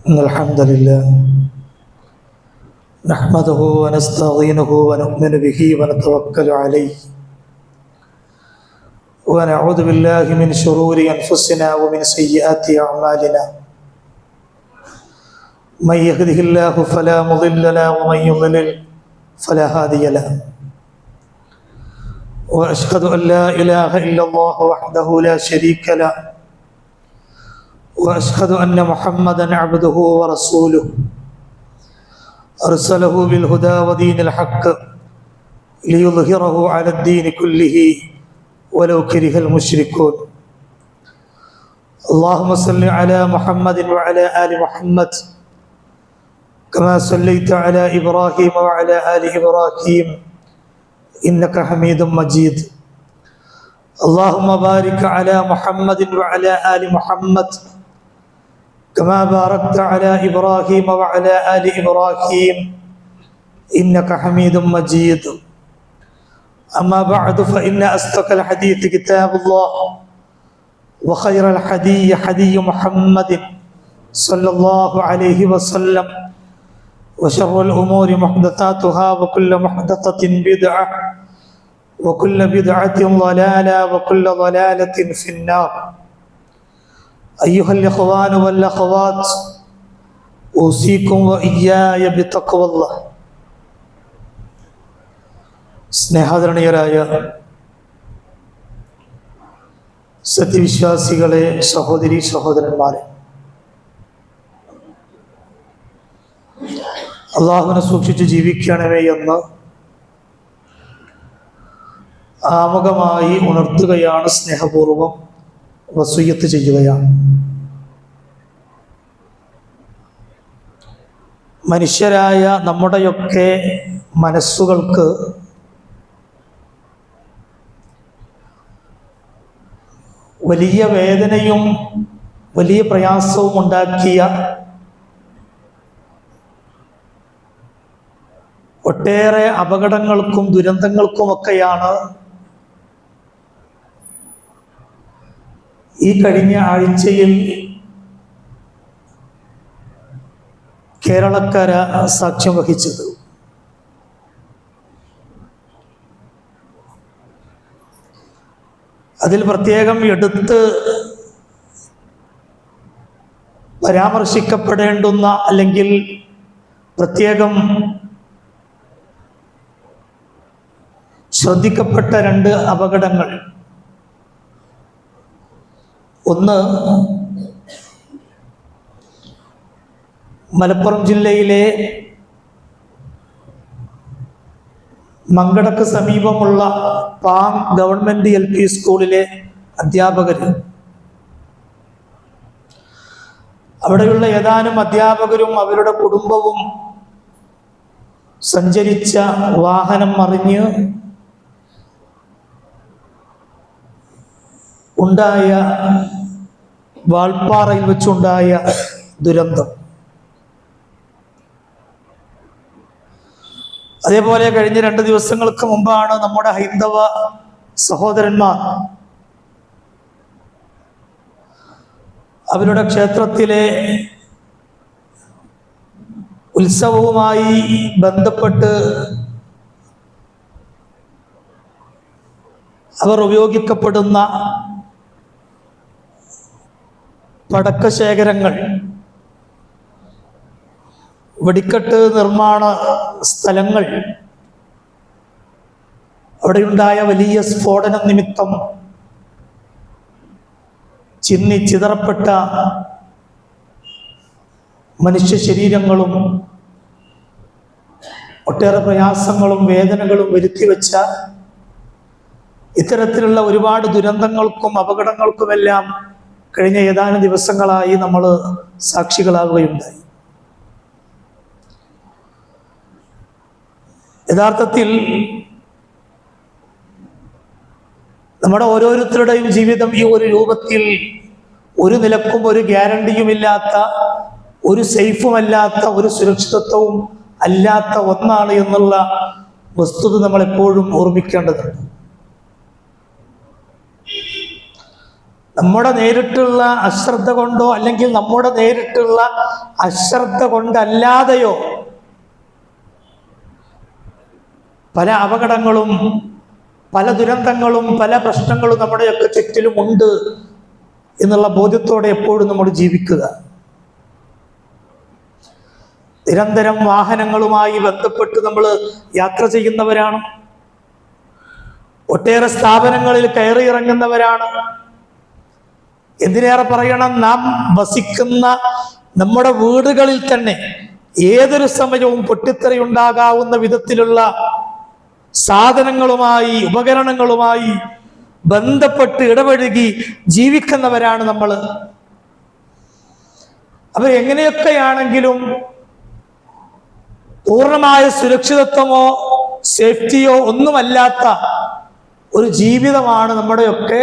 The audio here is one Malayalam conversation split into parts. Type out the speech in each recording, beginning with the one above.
إن الحمد لله نحمده ونستعينه ونؤمن به ونتوكل عليه ونعوذ بالله من شرور أنفسنا ومن سيئات أعمالنا من يهده الله فلا مضل له ومن يضلل فلا هادي له وأشهد أن لا إله إلا الله وحده لا شريك له وأشهد أن محمدًا عبده ورسوله أرسله بالهدى ودين الحق ليظهره على الدين كله ولو كره المشركون اللهم صل على محمد وعلى آل محمد كما صليت على إبراهيم وعلى آل إبراهيم إنك حميد مجيد اللهم بارك على محمد وعلى آل محمد كما باركت على إبراهيم وعلى آل إبراهيم إنك حميد مجيد أما بعد فإن أصدق الحديث كتاب الله وخير الحديث حديث محمد صلى الله عليه وسلم وشر الأمور محدثاتها وكل محدثة بدعة وكل بدعة ضلالة وكل ضلالة في النار أيها الإخوان والأخوات أوصيكم وإياي بتقوى الله. സ്നേഹാദരണീയരായ സത്യവിശ്വാസികളെ, സഹോദരി സഹോദരന്മാരെ, അള്ളാഹുവിനെ സൂക്ഷിച്ച് ജീവിക്കണമേ എന്ന് ആമുഖമായി ഉണർത്തുകയാണ്, സ്നേഹപൂർവം വസിയ്യത്ത് ചെയ്യുകയാണ്. മനുഷ്യരായ നമ്മുടെയൊക്കെ മനസ്സുകൾക്ക് വലിയ വേദനയും വലിയ പ്രയാസവും ഉണ്ടാക്കിയ ഒട്ടേറെ അപകടങ്ങൾക്കും ദുരന്തങ്ങൾക്കുമൊക്കെയാണ് ഈ കഴിഞ്ഞ ആഴ്ചയിൽ കേരളക്കര സാക്ഷ്യം വഹിച്ചത്. അതിൽ പ്രത്യേകം എടുത്ത് പരാമർശിക്കപ്പെടേണ്ടുന്ന അല്ലെങ്കിൽ പ്രത്യേകം ശ്രദ്ധിക്കപ്പെട്ട രണ്ട് അപകടങ്ങൾ. ഒന്ന്, മലപ്പുറം ജില്ലയിലെ മങ്കടക്ക് സമീപമുള്ള പാങ് ഗവൺമെന്റ് LP സ്കൂളിലെ അധ്യാപകർ, അവിടെയുള്ള ഏതാനും അധ്യാപകരും അവരുടെ കുടുംബവും സഞ്ചരിച്ച വാഹനം മറിഞ്ഞ് ഉണ്ടായ വാൾപ്പാറയിൽ വെച്ചുണ്ടായ ദുരന്തം. അതേപോലെ കഴിഞ്ഞ 2 ദിവസങ്ങൾക്ക് മുമ്പാണ് നമ്മുടെ ഹൈന്ദവ സഹോദരന്മാർ അവരുടെ ക്ഷേത്രത്തിലെ ഉത്സവവുമായി ബന്ധപ്പെട്ട് അവർ ഉപയോഗിക്കപ്പെടുന്ന പടക്കശേഖരങ്ങൾ, വെടിക്കെട്ട് നിർമ്മാണ സ്ഥലങ്ങൾ, അവിടെയുണ്ടായ വലിയ സ്ഫോടനം നിമിത്തം ചിന്നി ചിതറപ്പെട്ട മനുഷ്യ ശരീരങ്ങളും ഒട്ടേറെ പ്രയാസങ്ങളും വേദനകളും വരുത്തിവെച്ച ഇത്തരത്തിലുള്ള ഒരുപാട് ദുരന്തങ്ങൾക്കും അപകടങ്ങൾക്കുമെല്ലാം കഴിഞ്ഞ ഏതാനും ദിവസങ്ങളായി നമ്മൾ സാക്ഷികളാവുകയുണ്ടായി. യഥാർത്ഥത്തിൽ നമ്മുടെ ഓരോരുത്തരുടെയും ജീവിതം ഈ ഒരു രൂപത്തിൽ ഒരു നിലക്കും ഒരു ഗ്യാരണ്ടിയുമില്ലാത്ത, ഒരു സേഫുമല്ലാത്ത, ഒരു സുരക്ഷിതത്വവും അല്ലാത്ത ഒന്നാണ് എന്നുള്ള വസ്തുത നമ്മൾ എപ്പോഴും ഓർമ്മിക്കേണ്ടതുണ്ട്. നമ്മുടെ നേരിട്ടുള്ള അശ്രദ്ധ കൊണ്ടോ അല്ലെങ്കിൽ നമ്മുടെ നേരിട്ടുള്ള അശ്രദ്ധ കൊണ്ടല്ലാതെയോ പല അപകടങ്ങളും പല ദുരന്തങ്ങളും പല പ്രശ്നങ്ങളും നമ്മുടെയൊക്കെ ചുറ്റിലുമുണ്ട് എന്നുള്ള ബോധ്യത്തോടെ എപ്പോഴും നമ്മൾ ജീവിക്കുക. നിരന്തരം വാഹനങ്ങളുമായി ബന്ധപ്പെട്ട് നമ്മൾ യാത്ര ചെയ്യുന്നവരാണ്. ഒട്ടേറെ സ്ഥാപനങ്ങളിൽ കയറി ഇറങ്ങുന്നവരാണ്. എന്തിനേറെ പറയണം, നാം വസിക്കുന്ന നമ്മുടെ വീടുകളിൽ തന്നെ ഏതൊരു സമയവും പൊട്ടിത്തെറിയുണ്ടാകാവുന്ന വിധത്തിലുള്ള സാധനങ്ങളുമായി ഉപകരണങ്ങളുമായി ബന്ധപ്പെട്ട് ഇടപഴകി ജീവിക്കുന്നവരാണ് നമ്മൾ. അപ്പൊ എങ്ങനെയൊക്കെയാണെങ്കിലും പൂർണ്ണമായ സുരക്ഷിതത്വമോ സേഫ്റ്റിയോ ഒന്നുമല്ലാത്ത ഒരു ജീവിതമാണ് നമ്മുടെയൊക്കെ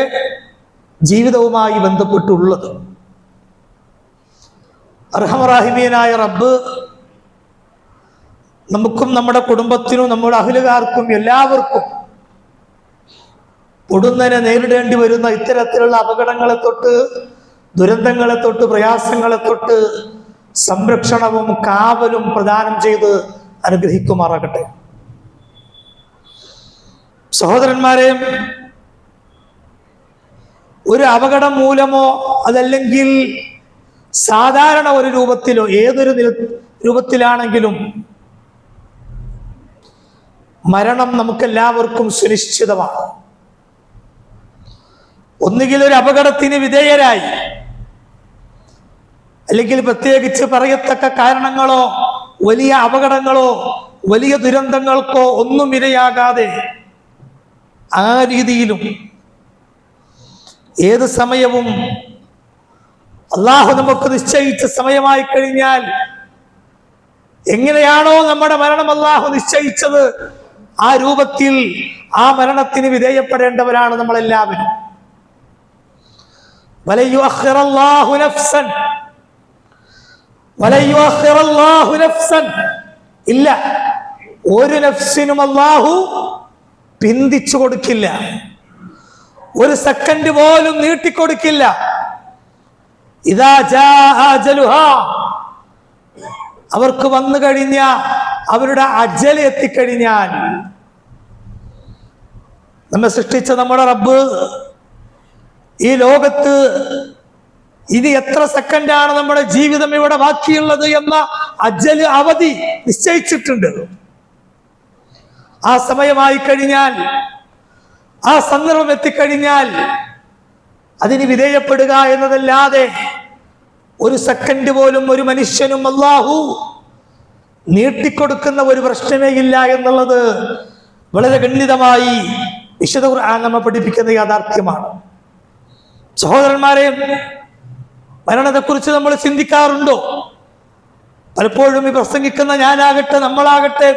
ജീവിതവുമായി ബന്ധപ്പെട്ടുള്ളത്. അർഹമറാഹിമീനായ റബ്ബ് നമുക്കും നമ്മുടെ കുടുംബത്തിനും നമ്മുടെ അഹ്ലുകാർക്കും എല്ലാവർക്കും പൊടുന്നനെ നേരിടേണ്ടി വരുന്ന ഇത്തരത്തിലുള്ള അപകടങ്ങളെ തൊട്ട് ദുരന്തങ്ങളെ തൊട്ട് പ്രയാസങ്ങളെ തൊട്ട് സംരക്ഷണവും കാവലും പ്രദാനം ചെയ്ത് അനുഗ്രഹിക്കുമാറാകട്ടെ. സഹോദരന്മാരെ, ഒരു അപകടം മൂലമോ അതല്ലെങ്കിൽ സാധാരണ ഒരു രൂപത്തിലോ ഏതൊരു രൂപത്തിലാണെങ്കിലും മരണം നമുക്കെല്ലാവർക്കും സുനിശ്ചിതമാണ്. ഒന്നുകിൽ ഒരു അപകടത്തിന് വിധേയരായി, അല്ലെങ്കിൽ പ്രത്യേകിച്ച് പറയത്തക്ക കാരണങ്ങളോ വലിയ അപകടങ്ങളോ വലിയ ദുരന്തങ്ങൾക്കോ ഒന്നും ഇരയാകാതെ ആ രീതിയിലും ഏത് സമയവും അള്ളാഹു നമുക്ക് നിശ്ചയിച്ച സമയമായി കഴിഞ്ഞാൽ എങ്ങനെയാണോ നമ്മുടെ മരണം അള്ളാഹു നിശ്ചയിച്ചത് ആ രൂപത്തിൽ ആ മരണത്തിന് വിധേയപ്പെടേണ്ടവരാണ് നമ്മളെല്ലാവരും. ഇല്ല, ഒരു നഫ്സിനും അള്ളാഹു പിന്തിച്ചു കൊടുക്കില്ല, ഒരു സെക്കൻഡ് പോലും നീട്ടിക്കൊടുക്കില്ല. ഇദാ ജാഅ അജലുഹാ, അവർക്ക് വന്നു കഴിഞ്ഞ അവരുടെ അജൽ എത്തിക്കഴിഞ്ഞാൽ, നമ്മെ സൃഷ്ടിച്ച നമ്മുടെ റബ്ബ് ഈ ലോകത്ത് ഇനി എത്ര സെക്കൻഡാണ് നമ്മുടെ ജീവിതം ഇവിടെ ബാക്കിയുള്ളത് എന്ന അജല് അവധി നിശ്ചയിച്ചിട്ടുണ്ട്. ആ സമയമായി കഴിഞ്ഞാൽ, ആ സന്ദർഭം എത്തിക്കഴിഞ്ഞാൽ അതിന് വിധേയപ്പെടുക എന്നതല്ലാതെ ഒരു സെക്കൻഡ് പോലും ഒരു മനുഷ്യനും അല്ലാഹു നീട്ടിക്കൊടുക്കുന്ന ഒരു പ്രശ്നമേ ഇല്ല എന്നുള്ളത് വളരെ ഗണ്യതമായി വിശുദ്ധ ഖുർആൻ നമ്മെ പഠിപ്പിക്കുന്ന യാഥാർത്ഥ്യമാണ്. സഹോദരന്മാരെ, മരണത്തെക്കുറിച്ച് നമ്മൾ ചിന്തിക്കാറുണ്ടോ? പലപ്പോഴും ഈ പ്രസംഗിക്കുന്ന ഞാനാകട്ടെ നമ്മളാകട്ടെ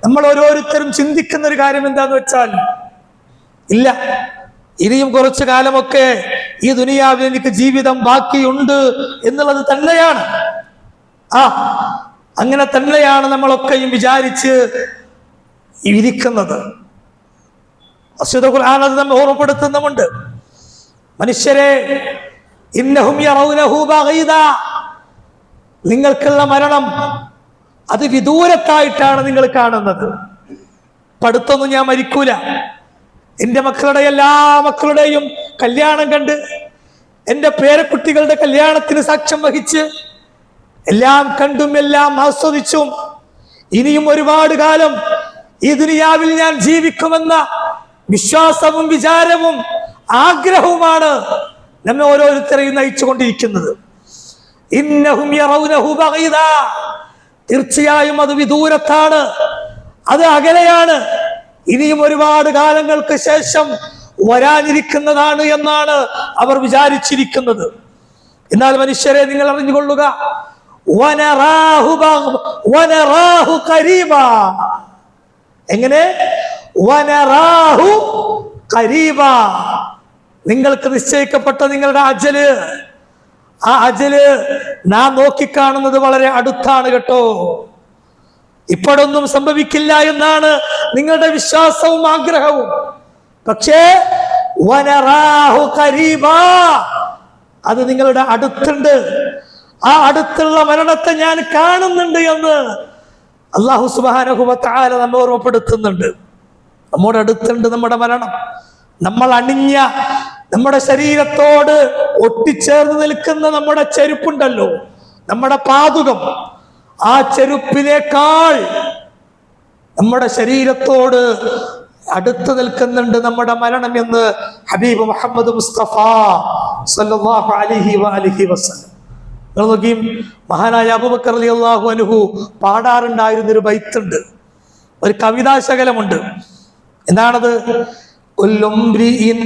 നമ്മൾ ഓരോരുത്തരും ചിന്തിക്കുന്ന ഒരു കാര്യം എന്താന്ന് വെച്ചാൽ, ഇല്ല, ഇനിയും കുറച്ചു കാലമൊക്കെ ഈ ദുനിയാവിൽ എനിക്ക് ജീവിതം ബാക്കിയുണ്ട് എന്നുള്ളത് തന്നെയാണ്. അങ്ങനെ തന്നെയാണ് നമ്മളൊക്കെയും വിചാരിച്ച് ഇരിക്കുന്നത്. വിശുദ്ധ ഖുർആൻ അത് നമ്മെ ഓർമ്മപ്പെടുത്തുന്നുമുണ്ട്. മനുഷ്യരെ, ഇന്നഹും യറൗനഹു ബഈദാ, നിങ്ങൾക്കുള്ള മരണം അത് വിദൂരത്തായിട്ടാണ് നിങ്ങൾ കാണുന്നത്. പടുത്തൊന്നും ഞാൻ മരിക്കൂല, എൻ്റെ മക്കളുടെ എല്ലാ മക്കളുടെയും കല്യാണം കണ്ട് എൻ്റെ പേരക്കുട്ടികളുടെ കല്യാണത്തിന് സാക്ഷ്യം വഹിച്ച് എല്ലാം കണ്ടും എല്ലാം ആസ്വദിച്ചും ഇനിയും ഒരുപാട് കാലം ഈ ദുനിയാവിൽ ഞാൻ ജീവിക്കുമെന്ന വിശ്വാസവും വിചാരവും ആഗ്രഹവുമാണ് നമ്മെ ഓരോരുത്തരെയും നയിച്ചുകൊണ്ടിരിക്കുന്നത്. ഇന്നഹും യറൗനഹു ബഈദാ, തീർച്ചയായും അത് വിദൂരത്താണ്, അത് അകലെയാണ്, ഇനിയും ഒരുപാട് കാലങ്ങൾക്ക് ശേഷം വരാനിരിക്കുന്നതാണ് എന്നാണ് അവർ വിചാരിച്ചിരിക്കുന്നത്. എന്നാൽ മനുഷ്യരെ, നിങ്ങൾ അറിഞ്ഞുകൊള്ളുക, വനറാഹു ഖരീബാ. എങ്ങനെ? വനറാഹു ഖരീബാ, നിങ്ങൾക്ക് നിശ്ചയിക്കപ്പെട്ട നിങ്ങളുടെ അജല്, ആ അജല് നാം നോക്കിക്കാണുന്നത് വളരെ അടുത്താണ് കേട്ടോ. ഇപ്പോഴൊന്നും സംഭവിക്കില്ല എന്നാണ് നിങ്ങളുടെ വിശ്വാസവും ആഗ്രഹവും. പക്ഷേ വനറാഹു ഖരീബാ, അത് നിങ്ങളുടെ അടുത്തുണ്ട്. ആ അടുത്തുള്ള മരണത്തെ ഞാൻ കാണുന്നുണ്ട് എന്ന് അല്ലാഹു സുബ്ഹാനഹു വ തആല നമ്മെ ഓർമ്മപ്പെടുത്തുന്നുണ്ട്. നമ്മുടെ അടുത്തുണ്ട് നമ്മുടെ മരണം. നമ്മൾ അണിഞ്ഞ നമ്മുടെ ശരീരത്തോട് ഒട്ടിച്ചേർന്ന് നിൽക്കുന്ന നമ്മുടെ ചെരുപ്പുണ്ടല്ലോ, നമ്മുടെ പാദുകം, ആ ചെരുപ്പിനേക്കാൾ നമ്മുടെ ശരീരത്തോട് അടുത്ത് നിൽക്കുന്നുണ്ട് നമ്മുടെ മരണം എന്ന് ഹബീബ് മുഹമ്മദ് മുസ്തഫ സല്ലല്ലാഹു അലൈഹി വസല്ലം. നിങ്ങൾ നോക്കി, മഹാനായ അബൂബക്കർ റളിയല്ലാഹു അൻഹു പാടാറുണ്ടായിരുന്നൊരു ബൈത്തുണ്ട്, ഒരു കവിതാശകലമുണ്ട്. എന്താണത്? കുല്ലുംബ്രിഇൻ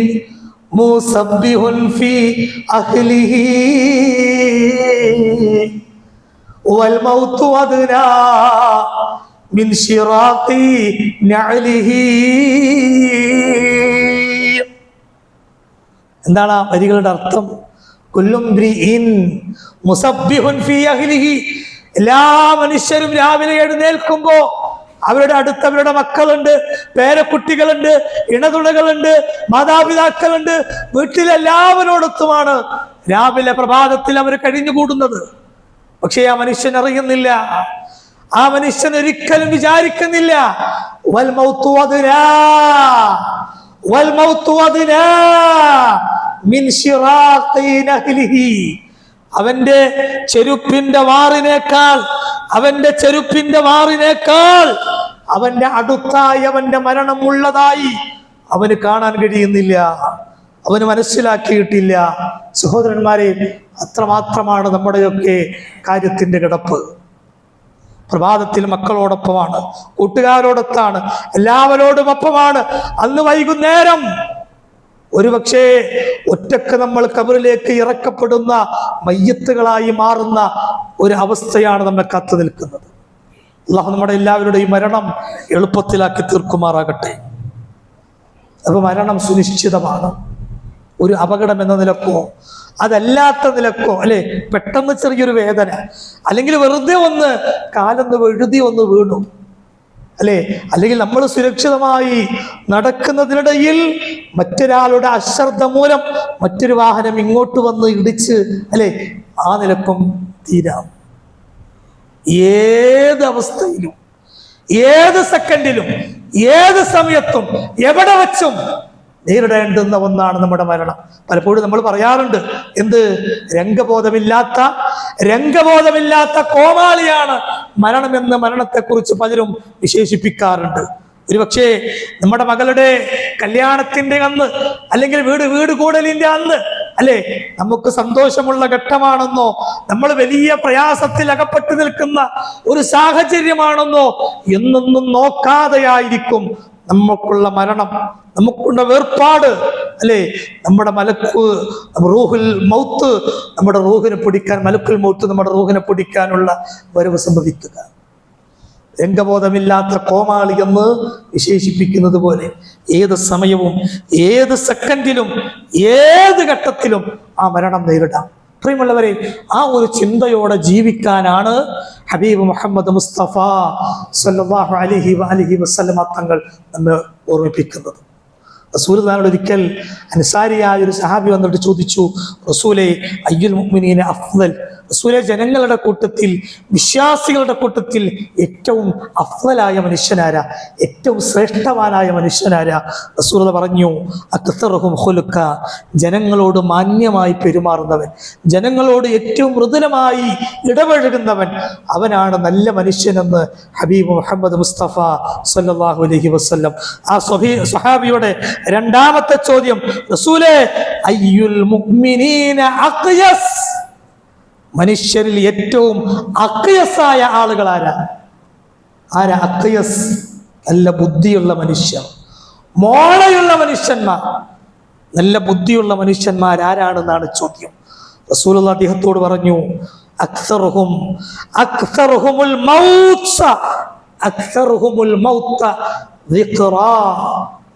മുസബ്ബിഹുൻ ഫീ അഹ്ലിഹി വൽ മൗതു അദ്നാ മിൻ ശിറാഖി നഅലിഹി. എന്താണ് ആ വരികളുടെ അർത്ഥം? കുല്ലുംബ്രിഇൻ മുസബ്ബിഹുൻ ഫീ അഹ്ലിഹി. എല്ലാ മനുഷ്യരും രാവിലെ എഴുന്നേൽക്കുമ്പോ അവരുടെ അടുത്ത് അവരുടെ മക്കളുണ്ട്, പേരക്കുട്ടികളുണ്ട്, ഇണതുണകളുണ്ട്, മാതാപിതാക്കളുണ്ട്, വീട്ടിലെല്ലാവരോടൊത്തുമാണ് രാവിലെ പ്രഭാതത്തിൽ അവർ കഴിഞ്ഞുകൂടുന്നത്. പക്ഷേ ആ മനുഷ്യൻ അറിയുന്നില്ല, ആ മനുഷ്യൻ ഒരിക്കലും വിചാരിക്കുന്നില്ല വൽ മൗതു അദ്നാ വൽ മൗതു അദ്നാ മിൻ ശിറാഖി നഹ്ലിഹി. അവന്റെ ചെരുപ്പിന്റെ വാറിനേക്കാൾ അവന്റെ അടുത്തായി അവന്റെ മരണം ഉള്ളതായി അവന് കാണാൻ കഴിയുന്നില്ല, അവന് മനസ്സിലാക്കിയിട്ടില്ല. സഹോദരന്മാരെ, അത്രമാത്രമാണ് നമ്മുടെയൊക്കെ കാര്യത്തിന്റെ കിടപ്പ്. പ്രഭാതത്തിൽ മക്കളോടൊപ്പമാണ്, കൂട്ടുകാരോടൊത്താണ്, എല്ലാവരോടും ഒപ്പമാണ്. അന്ന് വൈകുന്നേരം ഒരുപക്ഷെ ഒറ്റക്ക് നമ്മൾ ഖബറിലേക്ക് ഇറക്കപ്പെടുന്ന മയ്യത്തുകളായി മാറുന്ന ഒരു അവസ്ഥയാണ് നമ്മെ കാത്തു നിൽക്കുന്നത്. അല്ലാഹു നമ്മുടെ എല്ലാവരുടെയും മരണം എളുപ്പത്തിലാക്കി തീർക്കുമാറാകട്ടെ. അപ്പൊ മരണം സുനിശ്ചിതമാണ്. ഒരു അപകടം എന്ന നിലക്കോ അതല്ലാത്ത നിലക്കോ, അല്ലെ, പെട്ടെന്ന് ചെറിയൊരു വേദന, അല്ലെങ്കിൽ വെറുതെ ഒന്ന് കാലൊന്ന് വെഴുതി ഒന്ന് വീണു, അല്ലെ, അല്ലെങ്കിൽ നമ്മൾ സുരക്ഷിതമായി നടക്കുന്നതിനിടയിൽ മറ്റൊരാളുടെ അശ്രദ്ധ മൂലം മറ്റൊരു വാഹനം ഇങ്ങോട്ട് വന്ന് ഇടിച്ച്, അല്ലെ, ആ നിലക്കും തീരാം. ഏത് അവസ്ഥയിലും, ഏത് സെക്കൻഡിലും, ഏത് സമയത്തും, എവിടെ വച്ചും നേരിടേണ്ടുന്ന ഒന്നാണ് നമ്മുടെ മരണം. പലപ്പോഴും നമ്മൾ പറയാറുണ്ട്, എന്ത്, രംഗബോധമില്ലാത്ത കോമാളിയാണ് മരണമെന്ന് മരണത്തെക്കുറിച്ച് പലരും വിശേഷിപ്പിക്കാറുണ്ട്. ഒരുപക്ഷെ നമ്മുടെ മകളുടെ കല്യാണത്തിന്റെ അന്ന്, അല്ലെങ്കിൽ വീട് കൂടലിന്റെ അന്ന്, അല്ലെ, നമുക്ക് സന്തോഷമുള്ള ഘട്ടമാണെന്നോ, നമ്മൾ വലിയ പ്രയാസത്തിൽ അകപ്പെട്ടു നിൽക്കുന്ന ഒരു സാഹചര്യമാണെന്നോ എന്നൊന്നും നോക്കാതെയായിരിക്കും നമുക്കുള്ള മരണം, നമുക്കുള്ള വേർപാട്, അല്ലെ, നമ്മുടെ റൂഹുൽ മൗത്ത്, നമ്മുടെ റൂഹിനെ പിടിക്കാൻ, മലക്കുൽ മൗത്ത് നമ്മുടെ റൂഹിനെ പിടിക്കാനുള്ള വരവ് സംഭവിക്കുക. രംഗബോധമില്ലാത്ത കോമാളി എന്ന് വിശേഷിപ്പിക്കുന്നത് പോലെ ഏത് സമയവും, ഏത് സെക്കൻഡിലും, ഏത് ഘട്ടത്തിലും ആ മരണം നേരിടാം. പ്രിയമുള്ളവരെ, ആ ഒരു ചിന്തയോടെ ജീവിക്കാനാണ് ഹബീബ് മുഹമ്മദ് മുസ്തഫ സല്ലല്ലാഹു അലൈഹി വസല്ലം തങ്ങൾ നമ്മെ ഓർമ്മിപ്പിക്കുന്നത്. റസൂലുള്ളാഹിയോട് ഒരിക്കൽ അൻസാരിയായ ഒരു സഹാബി വന്നിട്ട് ചോദിച്ചു, റസൂലേ, അയ്യുൽ മുഅ്മിനീന അഫ്ളൽ, റസൂലെ, ജനങ്ങളുടെ കൂട്ടത്തിൽ, വിശ്വാസികളുടെ കൂട്ടത്തിൽ ഏറ്റവും അഫ്ളലായ മനുഷ്യനാരാ, ഏറ്റവും ശ്രേഷ്ഠവാനായ മനുഷ്യനാരാ? റസൂലുള്ളാഹി പറഞ്ഞു, അക്തറുഹും ഖുലുഖ, ജനങ്ങളോട് മാന്യമായി പെരുമാറുന്നവൻ, ജനങ്ങളോട് ഏറ്റവും മൃദുലമായി ഇടപഴകുന്നവൻ, അവനാണ് നല്ല മനുഷ്യനെന്ന് ഹബീബ് മുഹമ്മദ് മുസ്തഫ സല്ലല്ലാഹു അലൈഹി വസല്ലം. ആ സ്വഹാബിയുടെ രണ്ടാമത്തെ ചോദ്യം, റസൂലേ, അയ്യുൽ മുഅ്മിനീന അഖ്യസ്, മനുഷ്യരിൽ ഏറ്റവും അഖ്യസായ ആളുകൾ ആരാ? അഖ്യസ്? നല്ല ബുദ്ധിയുള്ള മനുഷ്യർ, മോളയുള്ള മനുഷ്യന്മാർ, നല്ല ബുദ്ധിയുള്ള മനുഷ്യന്മാർ ആരാണെന്നാണ് ചോദ്യം. റസൂലുള്ളാഹി അദ്ദേഹത്തോട് പറഞ്ഞു, അക്സറുഹുമുൽ മൗത ദിക്റാ,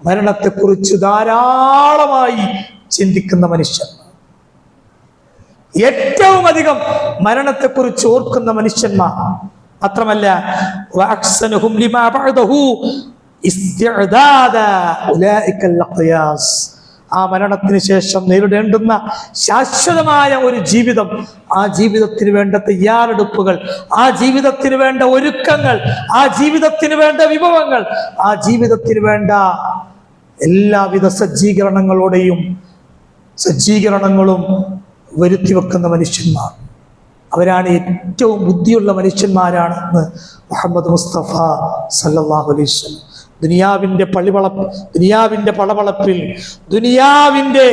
മരണത്തെക്കുറിച്ച് ധാരാളമായി ചിന്തിക്കുന്ന മനുഷ്യന്മാർ, ഏറ്റവും അധികം മരണത്തെക്കുറിച്ച് ഓർക്കുന്ന മനുഷ്യന്മാർ. മാത്രമല്ല, വഅഹ്സനുഹും ലിമാ ബഅദഹു ഇസ്തിഅദാദ ഉലൈക അൽഖിയാസ്, ആ മരണത്തിന് ശേഷം നേരിടേണ്ടുന്ന ശാശ്വതമായ ഒരു ജീവിതം, ആ ജീവിതത്തിന് വേണ്ട തയ്യാറെടുപ്പുകൾ, ആ ജീവിതത്തിന് വേണ്ട ഒരുക്കങ്ങൾ, ആ ജീവിതത്തിന് വേണ്ട വിഭവങ്ങൾ, ആ ജീവിതത്തിന് വേണ്ട എല്ലാവിധ സജ്ജീകരണങ്ങളും വരുത്തി വെക്കുന്ന മനുഷ്യന്മാർ, അവരാണ് ഏറ്റവും ബുദ്ധിയുള്ള മനുഷ്യന്മാരാണെന്ന് മുഹമ്മദ് മുസ്തഫ സല്ലല്ലാഹു അലൈഹി വസല്ലം. ദുനിയാവിന്റെ പളവളപ്പിൽ, ദുനിയാവിന്റെ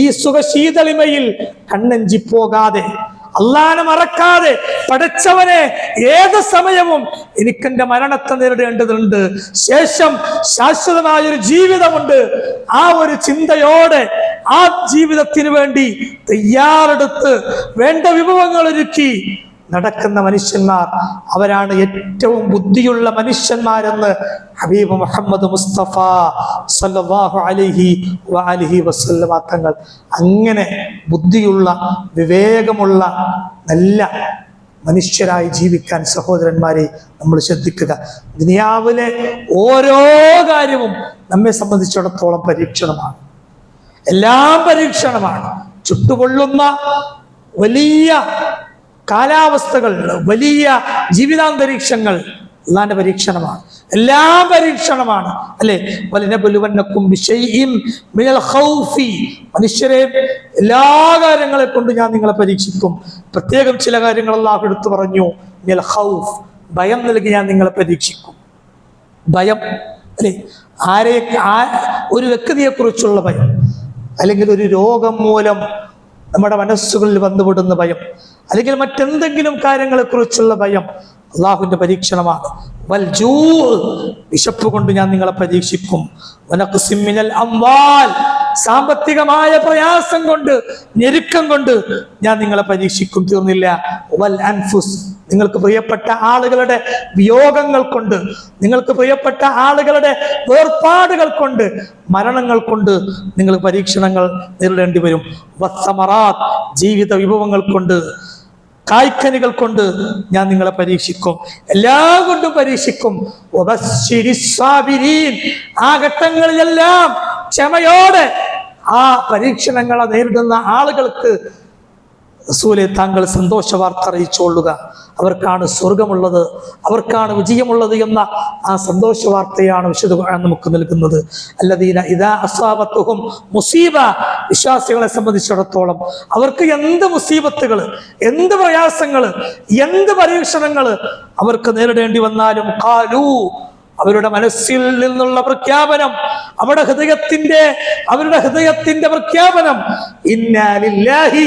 ഈ സുഖശീതളിമയിൽ കണ്ണഞ്ചി പോകാതെ, അള്ളാനെ മറക്കാതെ, പടച്ചവനെ ഏത് സമയവും എനിക്കെന്റെ മരണത്തെ നേരിടേണ്ടതുണ്ട്, ശേഷം ശാശ്വതമായൊരു ജീവിതമുണ്ട്, ആ ഒരു ചിന്തയോടെ ആ ജീവിതത്തിന് വേണ്ടി തയ്യാറെടുത്ത് വേണ്ട വിഭവങ്ങൾ ഒരുക്കി നടക്കുന്ന മനുഷ്യന്മാർ, അവരാണ് ഏറ്റവും ബുദ്ധിയുള്ള മനുഷ്യന്മാരെന്ന് ഹബീബ് മുഹമ്മദ് മുസ്തഫ സല്ലല്ലാഹു അലൈഹി വസല്ലമ തങ്ങൾ. അങ്ങനെ ബുദ്ധിയുള്ള, വിവേകമുള്ള നല്ല മനുഷ്യരായി ജീവിക്കാൻ സഹോദരന്മാരെ നമ്മൾ ശ്രദ്ധിക്കുക. ദുനിയാവിലെ ഓരോ കാര്യവും നമ്മെ സംബന്ധിച്ചിടത്തോളം പരീക്ഷണമാണ്, എല്ലാം പരീക്ഷണമാണ്. ചുട്ടുകൊള്ളുന്ന വലിയ കാലാവസ്ഥകൾ, വലിയ ജീവിതാന്തരീക്ഷങ്ങൾ അല്ലാഹുവിന്റെ പരീക്ഷണമാണ്, എല്ലാം പരീക്ഷണമാണ്, അല്ലെ? വലനബലുവന്നകും ബിശൈഇൻ മിനൽ ഖൗഫി, മനുഷ്യരെ എല്ലാ കാര്യങ്ങളെ കൊണ്ട് ഞാൻ നിങ്ങളെ പരീക്ഷിക്കും. പ്രത്യേകം ചില കാര്യങ്ങൾ അല്ലാഹു എടുത്തു പറഞ്ഞു. മിനൽ ഖൗഫ്, ഭയം നൽകി ഞാൻ നിങ്ങളെ പരീക്ഷിക്കും. ഭയം, അല്ലെ? ഒരു വ്യക്തിയെ കുറിച്ചുള്ള ഭയം, അല്ലെങ്കിൽ ഒരു രോഗം മൂലം നമ്മുടെ മനസ്സുകളിൽ വന്നുവിടുന്ന ഭയം, അല്ലെങ്കിൽ മറ്റെന്തെങ്കിലും കാര്യങ്ങളെ കുറിച്ചുള്ള ഭയം അള്ളാഹുവിന്റെ പരീക്ഷണമാണ്. വൽജൂ, വിശപ്പ് കൊണ്ട് ഞാൻ നിങ്ങളെ പരീക്ഷിക്കും. വനഖ്സിം മിനൽ അംവാൽ, സാമ്പത്തികമായ പ്രയാസം കൊണ്ട്, ഞെരുക്കം കൊണ്ട് ഞാൻ നിങ്ങളെ പരീക്ഷിക്കും. തീർന്നില്ല. വൽ അൻഫുസ്, നിങ്ങൾക്ക് പ്രിയപ്പെട്ട ആളുകളുടെ വിയോഗങ്ങൾ കൊണ്ട്, നിങ്ങൾക്ക് പ്രിയപ്പെട്ട ആളുകളുടെ വേർപാടുകൾ കൊണ്ട്, മരണങ്ങൾ കൊണ്ട് നിങ്ങൾ പരീക്ഷണങ്ങൾ നേരിടേണ്ടി വരും. വസ്സമറാത്ത്, ജീവിത വിഭവങ്ങൾ കൊണ്ട്, കായ്ക്കനികൾ കൊണ്ട് ഞാൻ നിങ്ങളെ പരീക്ഷിക്കും, എല്ലാം കൊണ്ടും പരീക്ഷിക്കും. ആ ഘട്ടങ്ങളിലെല്ലാം ക്ഷമയോടെ ആ പരീക്ഷണങ്ങളെ നേരിടുന്ന ആളുകൾക്ക് റസൂലെ താങ്കൾ സന്തോഷ വാർത്ത അറിയിച്ചുകൊള്ളുക, അവർക്കാണ് സ്വർഗമുള്ളത്, അവർക്കാണ് വിജയമുള്ളത് എന്ന ആ സന്തോഷ വാർത്തയാണ് വിശുദ്ധ ഖുർആൻ നമുക്ക് നൽകുന്നത്. അല്ലദീന ഇദാ അസ്വാബത്തുഹും മുസീബ, വിശ്വാസികളെ സംബന്ധിച്ചിടത്തോളം അവർക്ക് എന്ത് മുസീബത്തുകൾ, എന്ത് പ്രയാസങ്ങൾ, എന്ത് പരീക്ഷണങ്ങൾ അവർക്ക് നേരിടേണ്ടി വന്നാലും ഖാലൂ, അവരുടെ മനസ്സിൽ നിന്നുള്ള പ്രഖ്യാപനം, അവരുടെ ഹൃദയത്തിന്റെ പ്രഖ്യാപനം ഇന്നാ ലില്ലാഹി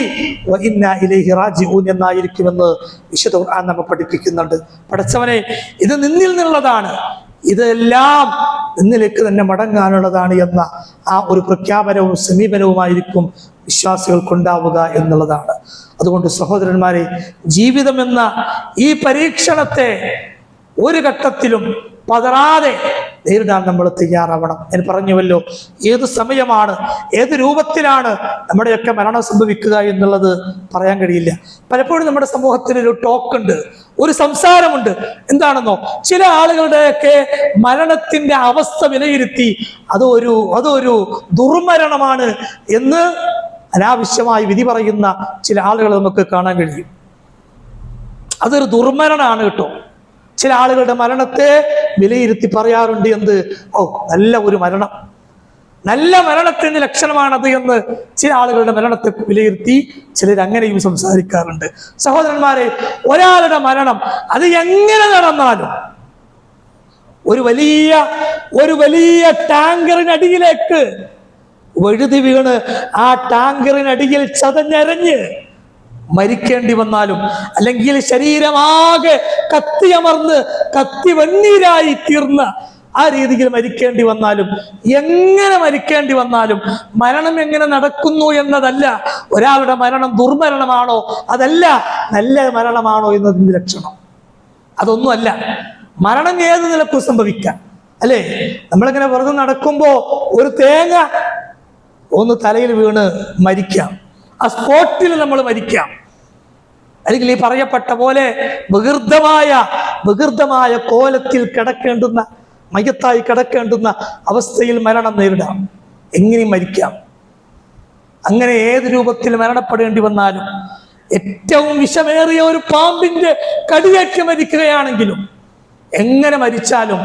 വ ഇന്നാ ഇലൈഹി റാജിഊൻ എന്നായിരിക്കുമെന്ന് വിശുദ്ധ ഖുർആൻ നമ്മെ പഠിപ്പിക്കുന്നുണ്ട്. പടച്ചവനെ, ഇത് നിന്നിൽ നിന്നുള്ളതാണ്, ഇതെല്ലാം നിന്നിലേക്ക് തന്നെ മടങ്ങാനുള്ളതാണ് എന്ന ആ ഒരു പ്രഖ്യാപനവും സമീപനവുമായിരിക്കും വിശ്വാസികൾക്കുണ്ടാവുക എന്നുള്ളതാണ്. അതുകൊണ്ട് സഹോദരന്മാരെ, ജീവിതം എന്ന ഈ പരീക്ഷണത്തെ ഒരു ഘട്ടത്തിലും പതറാതെ നേരിടാൻ നമ്മൾ തയ്യാറാവണം. ഞാൻ പറഞ്ഞുവല്ലോ, ഏത് സമയമാണ്, ഏത് രൂപത്തിലാണ് നമ്മുടെയൊക്കെ മരണം സംഭവിക്കുക എന്നുള്ളത് പറയാൻ കഴിയില്ല. പലപ്പോഴും നമ്മുടെ സമൂഹത്തിൽ ഒരു ടോക്കുണ്ട്, ഒരു സംസാരമുണ്ട്. എന്താണെന്നോ, ചില ആളുകളുടെയൊക്കെ മരണത്തിന്റെ അവസ്ഥ വിലയിരുത്തി അതൊരു ദുർമരണമാണ് എന്ന് അനാവശ്യമായി വിധി പറയുന്ന ചില ആളുകൾ നമുക്ക് കാണാൻ കഴിയും. അതൊരു ദുർമരണമാണ് കേട്ടോ. ചില ആളുകളുടെ മരണത്തെ വിലയിരുത്തി പറയാറുണ്ട് എന്ത്, നല്ല ഒരു മരണം, നല്ല മരണത്തിന്റെ ലക്ഷണമാണത് എന്ന് ചില ആളുകളുടെ മരണത്തെ വിലയിരുത്തി ചിലർ അങ്ങനെയും സംസാരിക്കാറുണ്ട്. സഹോദരന്മാരെ, ഒരാളുടെ മരണം അത് എങ്ങനെ നടന്നാലും ഒരു വലിയ ടാങ്കറിനടിയിലേക്ക് വഴുതി വീണ് ആ ടാങ്കറിനടിയിൽ ചതഞ്ഞരഞ്ഞ് മരിക്കേണ്ടി വന്നാലും, അല്ലെങ്കിൽ ശരീരമാകെ കത്തിയമർന്ന് കത്തി വെണ്ണീരായി തീർന്ന ആ രീതിയിൽ മരിക്കേണ്ടി വന്നാലും, എങ്ങനെ മരിക്കേണ്ടി വന്നാലും, മരണം എങ്ങനെ നടക്കുന്നു എന്നതല്ല ഒരാളുടെ മരണം ദുർമരണമാണോ, അതല്ല നല്ല മരണമാണോ എന്നതിന്റെ ലക്ഷണം. അതൊന്നുമല്ല. മരണം ഏത് നിലക്കും സംഭവിക്കാം, അല്ലേ? നമ്മളിങ്ങനെ വെറുതെ നടക്കുമ്പോ ഒരു തേങ്ങ ഒന്ന് തലയിൽ വീണ് മരിക്കാം, ആ സ്പോട്ടിൽ നമ്മൾ മരിക്കാം. അല്ലെങ്കിൽ ഈ പറയപ്പെട്ട പോലെ വികൃതമായ കോലത്തിൽ മയ്യത്തായി കിടക്കേണ്ടുന്ന അവസ്ഥയിൽ മരണം നേരിടാം. എങ്ങനെയും മരിക്കാം. അങ്ങനെ ഏത് രൂപത്തിൽ മരണപ്പെടേണ്ടി വന്നാലും, ഏറ്റവും വിഷമേറിയ ഒരു പാമ്പിന്റെ കടിയേറ്റ് മരിക്കുകയാണെങ്കിലും, എങ്ങനെ മരിച്ചാലും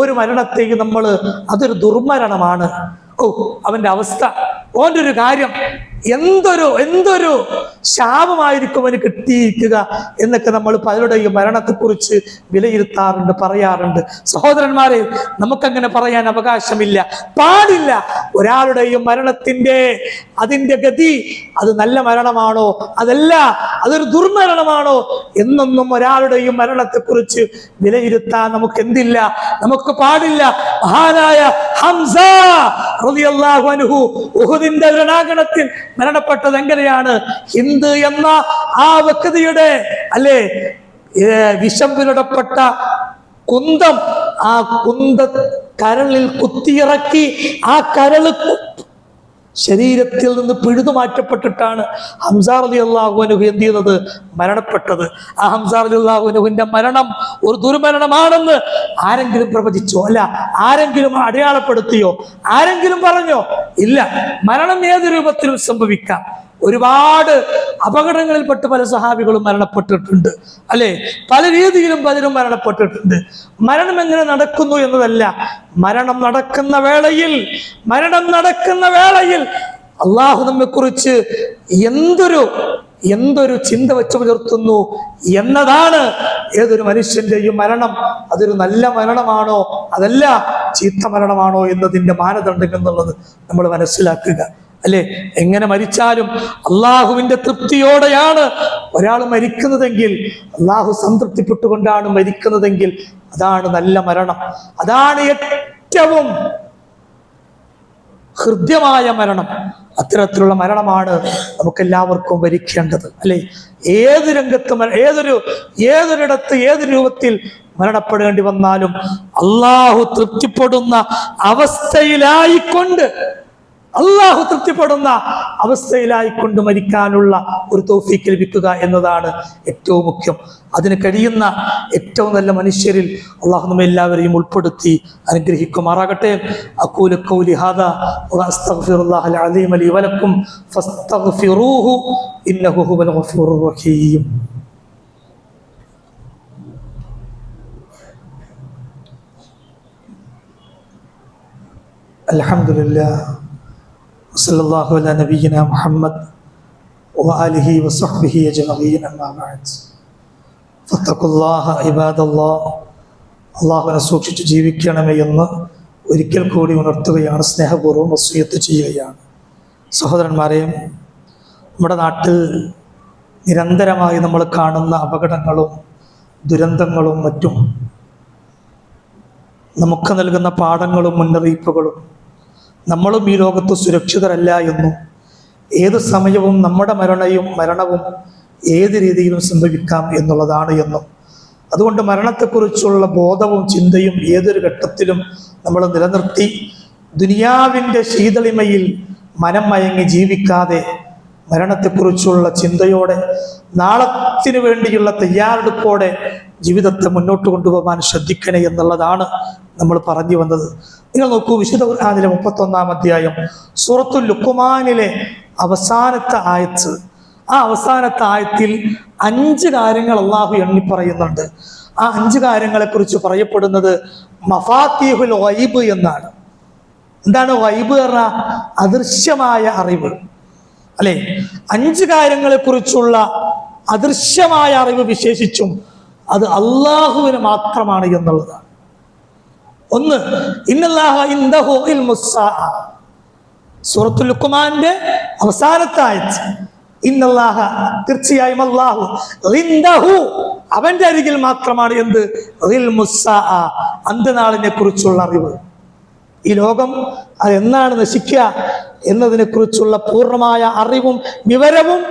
ഒരു മരണത്തേക്ക് നമ്മൾ അതൊരു ദുർമരണമാണ്. അവന്റെ അവസ്ഥ, ഓൻ്റെ ഒരു കാര്യം എന്തൊരു ശാപമായിരിക്കും അവന് കിട്ടിയിരിക്കുക എന്നൊക്കെ നമ്മൾ പലരുടെയും മരണത്തെക്കുറിച്ച് വിലയിരുത്താറുണ്ട്, പറയാറുണ്ട്. സഹോദരന്മാരെ, നമുക്കങ്ങനെ പറയാൻ അവകാശമില്ല, പാടില്ല. ഒരാളുടെയും അതിന്റെ ഗതി അത് നല്ല മരണമാണോ അതല്ല അതൊരു ദുർമരണമാണോ എന്നൊന്നും ഒരാളുടെയും മരണത്തെക്കുറിച്ച് വിലയിരുത്താൻ നമുക്ക് എന്തില്ല, നമുക്ക് പാടില്ല. മഹാനായ ഹംസ റളിയല്ലാഹു അൻഹു ഉഹുദിന്റെ രണാങ്കണത്തിൽ മരണപ്പെട്ടത് എങ്ങനെയാണ്? ഹിന്ദ് എന്ന ആ വ്യക്തിയുടെ വിഷം പുരടപ്പെട്ട കുന്തം, ആ കുന്ത കരളിൽ കുത്തിയിറക്കി ആ കരള് ശരീരത്തിൽ നിന്ന് പിഴുതു മാറ്റപ്പെട്ടിട്ടാണ് ഹംസ റളിയല്ലാഹു അൻഹു എന്ത് ചെയ്യുന്നത്? മരണപ്പെട്ടത്. ആ ഹംസ റളിയല്ലാഹു അൻഹുവിന്റെ മരണം ഒരു ദുർമരണമാണെന്ന് ആരെങ്കിലും പ്രവചിച്ചോ? അല്ല. ആരെങ്കിലും അടയാളപ്പെടുത്തിയോ? ആരെങ്കിലും പറഞ്ഞോ? ഇല്ല. മരണം ഏത് രൂപത്തിലും സംഭവിക്കാം. ഒരുപാട് അപകടങ്ങളിൽപ്പെട്ട് പല സഹാബികളും മരണപ്പെട്ടിട്ടുണ്ട്, അല്ലെ? പല രീതിയിലും പലരും മരണപ്പെട്ടിട്ടുണ്ട്. മരണം എങ്ങനെ നടക്കുന്നു എന്നതല്ല, മരണം നടക്കുന്ന വേളയിൽ അള്ളാഹു നമ്മെക്കുറിച്ച് എന്തൊരു ചിന്ത വെച്ച് പുലർത്തുന്നു എന്നതാണ്. ഏതൊരു മനുഷ്യന്റെയും മരണം അതൊരു നല്ല മരണമാണോ അതല്ല ചീത്ത മരണമാണോ എന്നതിന്റെ മാനദണ്ഡം എന്നുള്ളത് നമ്മൾ മനസ്സിലാക്കുക, അല്ലെ? എങ്ങനെ മരിച്ചാലും അള്ളാഹുവിന്റെ തൃപ്തിയോടെയാണ് ഒരാൾ മരിക്കുന്നതെങ്കിൽ, അള്ളാഹു സംതൃപ്തിപ്പെട്ടുകൊണ്ടാണ് മരിക്കുന്നതെങ്കിൽ അതാണ് നല്ല മരണം. അതാണ് ഏറ്റവും ഹൃദ്യമായ മരണം. അത്തരത്തിലുള്ള മരണമാണ് നമുക്കെല്ലാവർക്കും വരിക്കേണ്ടത്, അല്ലെ? ഏത് രംഗത്തും ഏതൊരിടത്ത് ഏത് രൂപത്തിൽ മരണപ്പെടേണ്ടി വന്നാലും അള്ളാഹു തൃപ്തിപ്പെടുന്ന അവസ്ഥയിലായിക്കൊണ്ട് മരിക്കാനുള്ള ഒരു തൗഫീഖ് ലഭിക്കുക എന്നതാണ് ഏറ്റവും മുഖ്യം. അതിന് കഴിയുന്ന ഏറ്റവും നല്ല മനുഷ്യരിൽ അള്ളാഹു നമ്മെ എല്ലാവരെയും ഉൾപ്പെടുത്തി അനുഗ്രഹിക്കുമാറാകട്ടെ. അഖൂലു ഖൗലി ഹാദാ വ അസ്തഗ്ഫിറുല്ലാഹൽ അലീം ലി വലക്കും ഫസ്തഗ്ഫിറൂഹു ഇന്നഹു ഹുവൽ ഗഫൂറുർ റഹീം. അൽഹംദുലില്ലാഹ് സല്ലല്ലാഹു അലാ നബിയിനാ മുഹമ്മദ് വആലിഹി വസഹ്ബിഹി അജ്മഈൻ. അമ്മാ ബഅദ്. ഫത്തഖുല്ലാഹ ഇബാദല്ലാഹ്. അല്ലാഹുവിനെ സൂക്ഷിച്ച് ജീവിക്കണമേ എന്ന് ഒരിക്കൽ കൂടി ഉണർത്തുകയാണ്, സ്നേഹപൂർവ്വം വസിയത്ത് ചെയ്യുകയാണ്. സഹോദരന്മാരെ, നമ്മുടെ നാട്ടിൽ നിരന്തരമായി നമ്മൾ കാണുന്ന അപകടങ്ങളും ദുരന്തങ്ങളും മറ്റും നമുക്ക് നൽകുന്ന പാഠങ്ങളും മുന്നറിയിപ്പുകളും, നമ്മളും ഈ ലോകത്ത് സുരക്ഷിതരല്ല എന്നും ഏത് സമയവും നമ്മുടെ മരണവും ഏത് രീതിയിലും സംഭവിക്കാം എന്നുള്ളതാണ് എന്നും, അതുകൊണ്ട് മരണത്തെക്കുറിച്ചുള്ള ബോധവും ചിന്തയും ഏതൊരു ഘട്ടത്തിലും നമ്മൾ നിലനിർത്തി ദുനിയാവിൻ്റെ ശീതളിമയിൽ മനം മയങ്ങി ജീവിക്കാതെ മരണത്തെക്കുറിച്ചുള്ള ചിന്തയോടെ നാളത്തിന് വേണ്ടിയുള്ള തയ്യാറെടുപ്പോടെ ജീവിതത്തെ മുന്നോട്ട് കൊണ്ടുപോകാൻ ശ്രദ്ധിക്കണേ എന്നുള്ളതാണ് നമ്മൾ പറഞ്ഞു വന്നത്. നിങ്ങൾ നോക്കൂ, വിശുദ്ധ ഖുർആനിലെ 31-ാം അധ്യായം സൂറത്തുൽ ലുഖ്മാനിലെ അവസാനത്തെ ആയത്ത്, ആ അവസാനത്തെ ആയത്തിൽ 5 കാര്യങ്ങൾ അള്ളാഹു എണ്ണി പറയുന്നുണ്ട്. ആ 5 കാര്യങ്ങളെക്കുറിച്ച് പറയപ്പെടുന്നത് മഫാത്തീഹുൽ ഗൈബ് എന്നാണ്. എന്താണ് ഗൈബ് പറഞ്ഞാൽ? അദൃശ്യമായ അറിവ്, അല്ലെ? 5 കാര്യങ്ങളെക്കുറിച്ചുള്ള അദൃശ്യമായ അറിവ് വിശേഷിച്ചും അത് അള്ളാഹുവിന് മാത്രമാണ് എന്നുള്ളതാണ്. ഒന്ന്, ഇന്നല്ലാഹ ഇൻദഹു ഇൽമുസ്സാഅ. സൂറത്തുൽ ലുഖ്മാന്റെ അവസാനത്തെ ആയത്ത്, ഇന്നല്ലാഹ, തീർച്ചയായും അല്ലാഹു, ഇൻദഹു, അവന്റെ അരികിൽ മാത്രമാണ് എന്ത്? ഇൽമുസ്സാഅ, അന്ത്യനാളിനെ കുറിച്ചുള്ള അറിവ്. ഈ ലോകം അത് എന്നാണ് നശിക്കുക എന്നതിനെ കുറിച്ചുള്ള പൂർണ്ണമായ അറിവും വിവരവും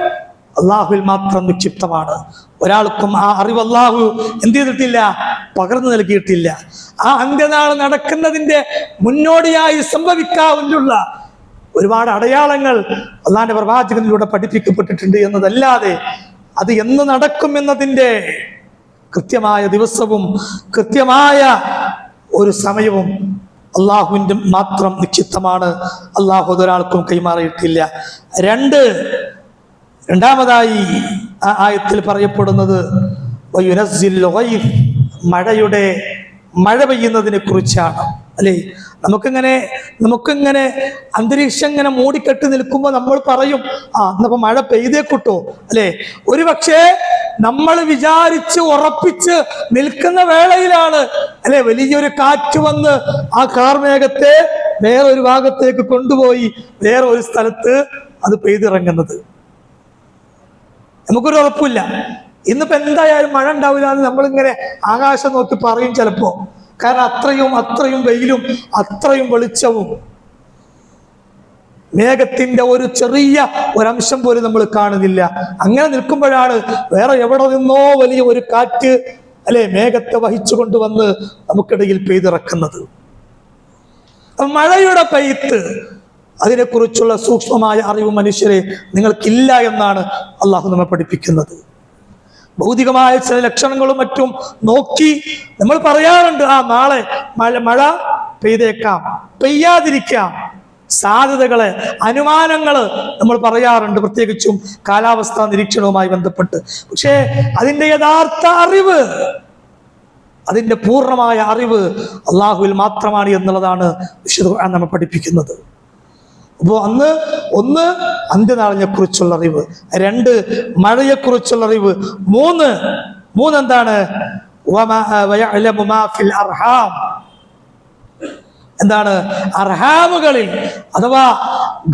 അള്ളാഹുവിൽ മാത്രം നിക്ഷിപ്തമാണ്. ഒരാൾക്കും ആ അറിവ് അള്ളാഹു എന്ത് ചെയ്തിട്ടില്ല? പകർന്നു നൽകിയിട്ടില്ല. ആ അന്ത്യനാൾ നടക്കുന്നതിൻ്റെ മുന്നോടിയായി സംഭവിക്കാവുന്ന ഒരുപാട് അടയാളങ്ങൾ അള്ളാഹിന്റെ പ്രവാചകനിലൂടെ പഠിപ്പിക്കപ്പെട്ടിട്ടുണ്ട് എന്നതല്ലാതെ അത് എന്ന് നടക്കും എന്നതിൻ്റെ കൃത്യമായ ദിവസവും കൃത്യമായ ഒരു സമയവും അള്ളാഹുവിൻ്റെ മാത്രം നിശ്ചിത്തമാണ്. അള്ളാഹു ഒരാൾക്കും കൈമാറിയിട്ടില്ല. രണ്ടാമതായി ആ ആയത്തിൽ പറയപ്പെടുന്നത് മഴ പെയ്യുന്നതിനെ കുറിച്ചാണ്. അല്ലേ, നമുക്കിങ്ങനെ അന്തരീക്ഷം ഇങ്ങനെ മൂടിക്കെട്ടി നിൽക്കുമ്പോൾ നമ്മൾ പറയും ഇന്നിപ്പോ മഴ പെയ്തേ കിട്ടോ. അല്ലെ, ഒരു പക്ഷേ നമ്മൾ വിചാരിച്ച് ഉറപ്പിച്ച് നിൽക്കുന്ന വേളയിലാണ് അല്ലെ വലിയൊരു കാറ്റ് വന്ന് ആ കാർമേഘത്തെ വേറൊരു ഭാഗത്തേക്ക് കൊണ്ടുപോയി വേറെ ഒരു സ്ഥലത്ത് അത് പെയ്തിറങ്ങുന്നത്. നമുക്കൊരു ഉറപ്പില്ല. ഇന്നിപ്പോ എന്തായാലും മഴ ഉണ്ടാവില്ല എന്ന് നമ്മളിങ്ങനെ ആകാശം നോക്കി പറയും ചിലപ്പോ. കാരണം അത്രയും വെയിലും അത്രയും വെളിച്ചവും മേഘത്തിന്റെ ഒരു ചെറിയ ഒരംശം പോലും നമ്മൾ കാണുന്നില്ല. അങ്ങനെ നിൽക്കുമ്പോഴാണ് വേറെ എവിടെ നിന്നോ വലിയ ഒരു കാറ്റ് അല്ലെ മേഘത്തെ വഹിച്ചു കൊണ്ടുവന്ന് നമുക്കിടയിൽ പെയ്തിറക്കുന്നത്. മഴയുടെ പെയ്ത്ത്, അതിനെക്കുറിച്ചുള്ള സൂക്ഷ്മമായ അറിവ് മനുഷ്യരെ നിങ്ങൾക്കില്ല എന്നാണ് അള്ളാഹു നമ്മെ പഠിപ്പിക്കുന്നത്. ഭൗതികമായ ചില ലക്ഷണങ്ങളും മറ്റും നോക്കി നമ്മൾ പറയാറുണ്ട് നാളെ മഴ പെയ്തേക്കാം, പെയ്യാതിരിക്കാം, സാധ്യതകള്, അനുമാനങ്ങള് നമ്മൾ പറയാറുണ്ട്, പ്രത്യേകിച്ചും കാലാവസ്ഥാ നിരീക്ഷണവുമായി ബന്ധപ്പെട്ട്. പക്ഷേ അതിൻ്റെ യഥാർത്ഥ അറിവ്, അതിൻ്റെ പൂർണ്ണമായ അറിവ് അള്ളാഹുവിൽ മാത്രമാണ് എന്നുള്ളതാണ് വിശുദ്ധ ഖുർആൻ നമ്മെ പഠിപ്പിക്കുന്നത്. അപ്പോൾ ഒന്ന് അന്ത്യനാളിനെ കുറിച്ചുള്ള അറിവ്, 2 മഴയെക്കുറിച്ചുള്ള അറിവ്, 3 എന്താണ്, എന്താണ്, അർഹാമുകളിൽ അഥവാ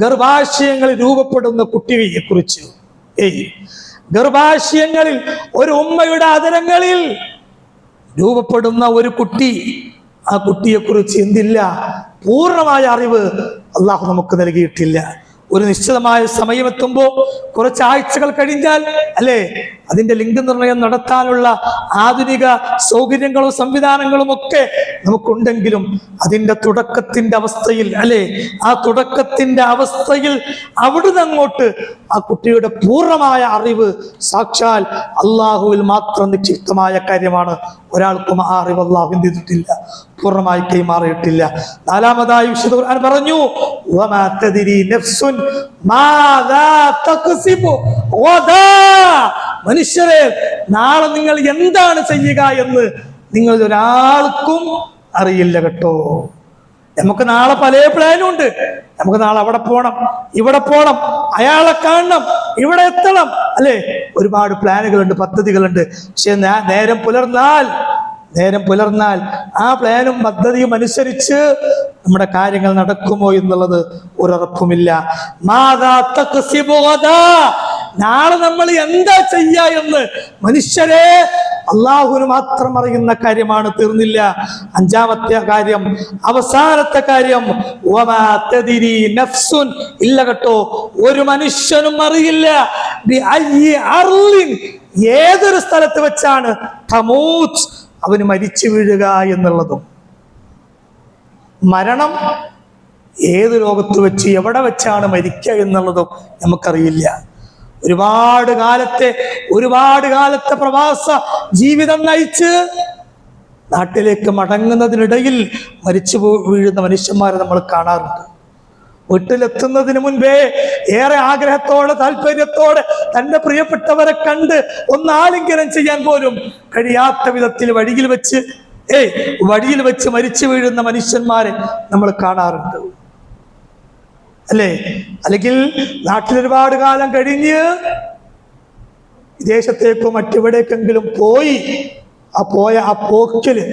ഗർഭാശയങ്ങളിൽ രൂപപ്പെടുന്ന കുട്ടിയെ കുറിച്ച്. ഗർഭാശയങ്ങളിൽ ഒരു ഉമ്മയുടെ അധരങ്ങളിൽ രൂപപ്പെടുന്ന ഒരു കുട്ടി, ആ കുട്ടിയെക്കുറിച്ച് എന്തില്ല, പൂർണ്ണമായ അറിവ് അള്ളാഹു നമുക്ക് നൽകിയിട്ടില്ല. ഒരു നിശ്ചിതമായ സമയമെത്തുമ്പോൾ, കുറച്ച് ആഴ്ചകൾ കഴിഞ്ഞാൽ അല്ലേ, അതിന്റെ ലിംഗനിർണയം നടത്താനുള്ള ആധുനിക സൗകര്യങ്ങളും സംവിധാനങ്ങളും ഒക്കെ നമുക്കുണ്ടെങ്കിലും അതിൻ്റെ തുടക്കത്തിന്റെ അവസ്ഥയിൽ അല്ലേ, ആ തുടക്കത്തിന്റെ അവസ്ഥയിൽ അവിടുന്ന് അങ്ങോട്ട് ആ കുട്ടിയുടെ പൂർണ്ണമായ അറിവ് സാക്ഷാൽ അള്ളാഹുവിൽ മാത്രം നിക്ഷിപ്തമായ കാര്യമാണ്. ഒരാൾക്കും ആ അറിവ് അള്ളാഹു എന്ത് ചെയ്തിട്ടില്ല, പൂർണ്ണമായി കൈമാറിയിട്ടില്ല. 4-മതായി വിശുദ്ധ ഖുർആൻ പറഞ്ഞു, വമാ തദ്രി നഫ്സുൻ മാദാ തക്സിബു ഗദാ. മനുഷ്യരെ, നാളെ നിങ്ങൾ എന്താണ് ചെയ്യുക എന്ന് നിങ്ങൾ ഒരാൾക്കും അറിയില്ല കേട്ടോ. നമുക്ക് നാളെ പല പ്ലാനും ഉണ്ട്. നമുക്ക് നാളെ അവിടെ പോകണം, ഇവിടെ പോകണം, അയാളെ കാണണം, ഇവിടെ എത്തണം, അല്ലെ, ഒരുപാട് പ്ലാനുകളുണ്ട്, പദ്ധതികളുണ്ട്. പക്ഷെ നേരം പുലർന്നാൽ ആ പ്ലാനും പദ്ധതിയും അനുസരിച്ച് നമ്മുടെ കാര്യങ്ങൾ നടക്കുമോ എന്നുള്ളത് ഒരുറപ്പുമില്ല. നാളെ നമ്മൾ എന്താ ചെയ്യാ എന്ന് മനുഷ്യരെ അള്ളാഹുവിന് മാത്രം അറിയുന്ന കാര്യമാണ്. തീർന്നില്ല. 5-മത്തെ കാര്യം, അവസാനത്തെ കാര്യം, ഇല്ല കേട്ടോ, ഒരു മനുഷ്യനും അറിയില്ല ഏതൊരു സ്ഥലത്ത് വെച്ചാണ് അവന് മരിച്ചു വീഴുക എന്നുള്ളതും. മരണം ഏത് ലോകത്ത് വെച്ച് എവിടെ വെച്ചാണ് മരിക്കുക എന്നുള്ളതും നമുക്കറിയില്ല. ഒരുപാട് കാലത്തെ പ്രവാസ ജീവിതം നയിച്ച് നാട്ടിലേക്ക് മടങ്ങുന്നതിനിടയിൽ മരിച്ചു വീഴുന്ന മനുഷ്യന്മാരെ നമ്മൾ കാണാറുണ്ട്. വീട്ടിലെത്തുന്നതിന് മുൻപേ ഏറെ ആഗ്രഹത്തോടെ താല്പര്യത്തോടെ തന്റെ പ്രിയപ്പെട്ടവരെ കണ്ട് ഒന്ന് ആലിംഗനം ചെയ്യാൻ പോലും കഴിയാത്ത വിധത്തിൽ വഴിയിൽ വെച്ച് മരിച്ചു വീഴുന്ന മനുഷ്യന്മാരെ നമ്മൾ കാണാറുണ്ട്, അല്ലേ? അല്ലെങ്കിൽ നാട്ടിൽ ഒരുപാട് കാലം കഴിഞ്ഞ് വിദേശത്തേക്കോ മറ്റെവിടേക്കെങ്കിലും പോയി ആ പോക്കില്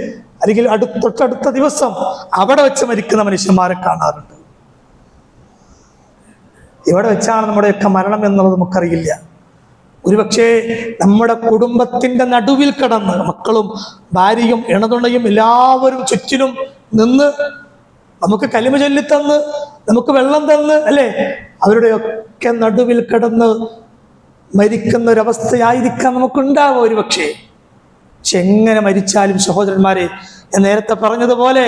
അല്ലെങ്കിൽ തൊട്ടടുത്ത ദിവസം അവിടെ വെച്ച് മരിക്കുന്ന മനുഷ്യന്മാരെ കാണാറുണ്ട്. എവിടെ വെച്ചാണ് നമ്മുടെയൊക്കെ മരണം എന്നുള്ളത് നമുക്കറിയില്ല. ഒരുപക്ഷെ നമ്മുടെ കുടുംബത്തിന്റെ നടുവിൽ കിടന്ന് മക്കളും ഭാര്യയും ഇണതുണയും എല്ലാവരും ചുറ്റിനും നിന്ന് നമുക്ക് കലിമ ചൊല്ലിത്തന്ന് നമുക്ക് വെള്ളം തന്ന് അല്ലെ, അവരുടെയൊക്കെ നടുവിൽ കിടന്ന് മരിക്കുന്ന ഒരവസ്ഥയായിരിക്കാം നമുക്കുണ്ടാവുക ഒരുപക്ഷെ. പക്ഷെ എങ്ങനെ മരിച്ചാലും സഹോദരന്മാരെ, ഞാൻ നേരത്തെ പറഞ്ഞതുപോലെ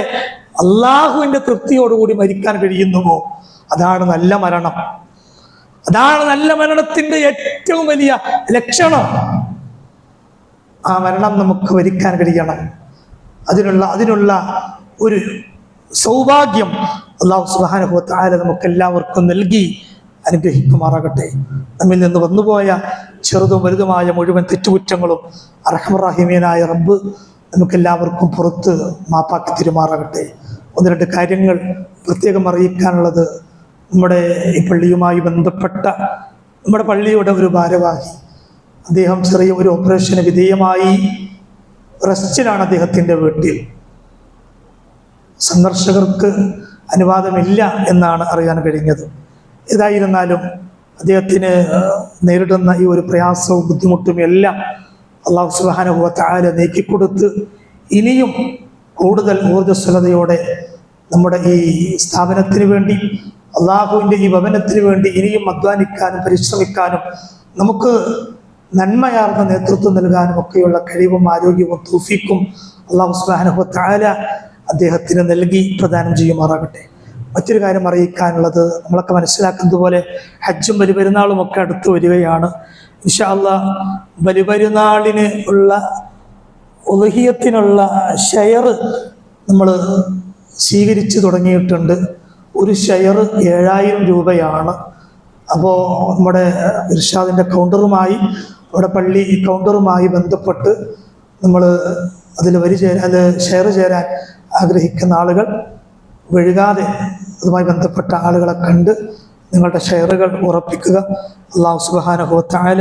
അള്ളാഹുവിന്റെ തൃപ്തിയോടുകൂടി മരിക്കാൻ കഴിയുന്നുവോ, അതാണ് നല്ല മരണം. അതാണ് നല്ല മരണത്തിന്റെ ഏറ്റവും വലിയ ലക്ഷണം. ആ മരണം നമുക്ക് വരിക്കാൻ കഴിയണം. അതിനുള്ള ഒരു സൗഭാഗ്യം അല്ലാഹു സുബ്ഹാനഹു വ തആല നമുക്കെല്ലാവർക്കും നൽകി അനുഗ്രഹിക്കുമാറാകട്ടെ. നമ്മിൽ നിന്ന് വന്നുപോയ ചെറുതും വലുതുമായ മുഴുവൻ തെറ്റുകുറ്റങ്ങളും അർഹമർ റഹീമീനായ റബ്ബ് നമുക്കെല്ലാവർക്കും പുറത്ത് മാപ്പാക്കി തിരുമാറാകട്ടെ. ഒന്ന് രണ്ട് കാര്യങ്ങൾ പ്രത്യേകം അറിയിക്കാനുള്ളത്, നമ്മുടെ ഈ പള്ളിയുമായി ബന്ധപ്പെട്ട നമ്മുടെ പള്ളിയുടെ ഒരു ഭാരവാഹി, അദ്ദേഹം ചെറിയ ഒരു ഓപ്പറേഷന് വിധേയമായി റെസ്റ്റിലാണ് അദ്ദേഹത്തിൻ്റെ വീട്ടിൽ. സന്ദർശകർക്ക് അനുവാദമില്ല എന്നാണ് അറിയാൻ കഴിഞ്ഞത്. ഏതായിരുന്നാലും അദ്ദേഹത്തിന് നേരിടുന്ന ഈ ഒരു പ്രയാസവും ബുദ്ധിമുട്ടും എല്ലാം അല്ലാഹു സുബ്ഹാനഹു വ തആല നീക്കിക്കൊടുത്ത് ഇനിയും കൂടുതൽ ഊർജ്ജസ്വലതയോടെ നമ്മുടെ ഈ സ്ഥാപനത്തിന് വേണ്ടി, അള്ളാഹുവിൻ്റെ ഈ ഭവനത്തിന് വേണ്ടി ഇനിയും അധ്വാനിക്കാനും പരിശ്രമിക്കാനും നമുക്ക് നന്മയാർന്ന നേതൃത്വം നൽകാനും ഒക്കെയുള്ള കഴിവും ആരോഗ്യവും തൗഫീഖും അല്ലാഹു സുബ്ഹാനഹു വ തആല അദ്ദേഹത്തിന് നൽകി പ്രദാനം ചെയ്യുമാറാകട്ടെ. മറ്റൊരു കാര്യം അറിയിക്കാനുള്ളത്, നമ്മളൊക്കെ മനസ്സിലാക്കുന്നത് പോലെ ഹജ്ജും ബലിപെരുന്നാളും ഒക്കെ അടുത്ത് വരികയാണ്. ഇൻഷാ അല്ലാഹ് ബലിപെരുന്നാളിന് ഉള്ള ഉളുഹിയത്തിനുള്ള ഷെയർ നമ്മൾ സ്വീകരിച്ചു തുടങ്ങിയിട്ടുണ്ട്. ഒരു ഷെയർ 7000 രൂപയാണ്. അപ്പോൾ നമ്മുടെ ഇർഷാദിൻ്റെ കൗണ്ടറുമായി, നമ്മുടെ പള്ളി കൗണ്ടറുമായി ബന്ധപ്പെട്ട് നമ്മൾ അതിൽ ഷെയർ ചേരാൻ ആഗ്രഹിക്കുന്ന ആളുകൾ വഴുകാതെ അതുമായി ബന്ധപ്പെട്ട ആളുകളെ കണ്ട് നിങ്ങളുടെ ഷെയറുകൾ ഉറപ്പിക്കുക. അല്ലാഹു സുബ്ഹാനഹു വ തആല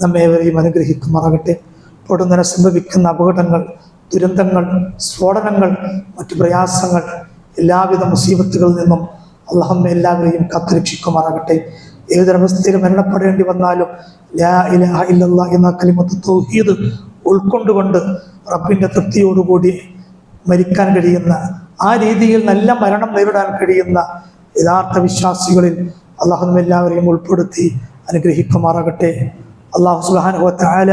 നമ്മേവരെയും അനുഗ്രഹിക്കുമാറാകട്ടെ. പൊടുന്നനെ സംഭവിക്കുന്ന അപകടങ്ങൾ, ദുരന്തങ്ങൾ, സ്ഫോടനങ്ങൾ, മറ്റു പ്രയാസങ്ങൾ, എല്ലാവിധ മുസീബത്തുകളിൽ നിന്നും അല്ലാഹു എല്ലാവരെയും കാത്തുരക്ഷിക്കുമാറാകട്ടെ. ഏതൊരവസ്ഥയിൽ മരണപ്പെടേണ്ടി വന്നാലും ലാ ഇലാഹ ഇല്ലല്ലാഹ് എന്ന കലിമത്ത് തൗഹീദ് ഉൾക്കൊണ്ടുകൊണ്ട് റബ്ബിൻ്റെ തൃപ്തിയോടുകൂടി മരിക്കാൻ കഴിയുന്ന, ആ രീതിയിൽ നല്ല മരണം നേരിടാൻ കഴിയുന്ന യഥാർത്ഥ വിശ്വാസികളിൽ അല്ലാഹു എല്ലാവരെയും ഉൾപ്പെടുത്തി അനുഗ്രഹിക്കുമാറാകട്ടെ. അല്ലാഹു സുബ്ഹാനഹു വ തആല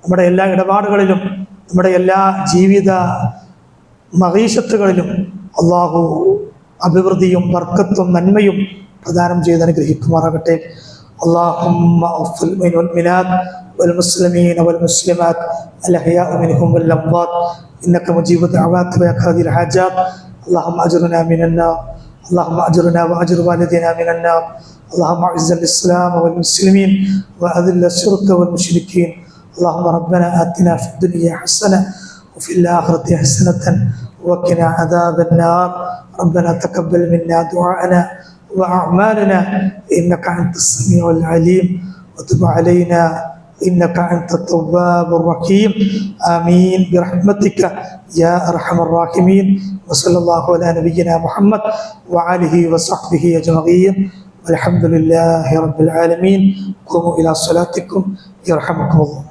നമ്മുടെ എല്ലാ ഇടപാടുകളിലും, നമ്മുടെ എല്ലാ ജീവിത മഗീഷത്തുകളിലും അല്ലാഹു അഭിവൃദ്ധിയും ബർക്കത്തും നന്മയും പ്രദാനം ചെയ്ത് അനുഗ്രഹിക്കുമാറാകട്ടെ. അല്ലാഹുമ്മ ഗ്ഫിർ ലൽ മുഅ്മിനാത്ത് വൽ മുസ്ലിമീന വൽ മുസ്ലിമാത്ത് അൽ അഹ്യാഉ മിൻഹും വൽ അംവാത്ത് ഇന്നക മുജീബു ദഅവാതി വ ഖാദിൽ ഹാജാത്ത്. اللهم أجرنا من النار، اللهم أجرنا وأجر والدينا من النار. اللهم أعز الإسلام والمسلمين وأذل الشرك والمشركين. اللهم ربنا آتنا في الدنيا حسنة وفي الآخرة حسنة وقنا عذاب النار. ربنا تقبل منا دعاءنا وأعمالنا إنك أنت السميع العليم وتب علينا إنك أنت التواب الرحيم. آمين برحمتك يا أرحم الراحمين. وصلى الله على نبينا محمد وآله وصحبه أجمعين والحمد لله رب العالمين. قوموا إلى صلاتكم يرحمكم الله.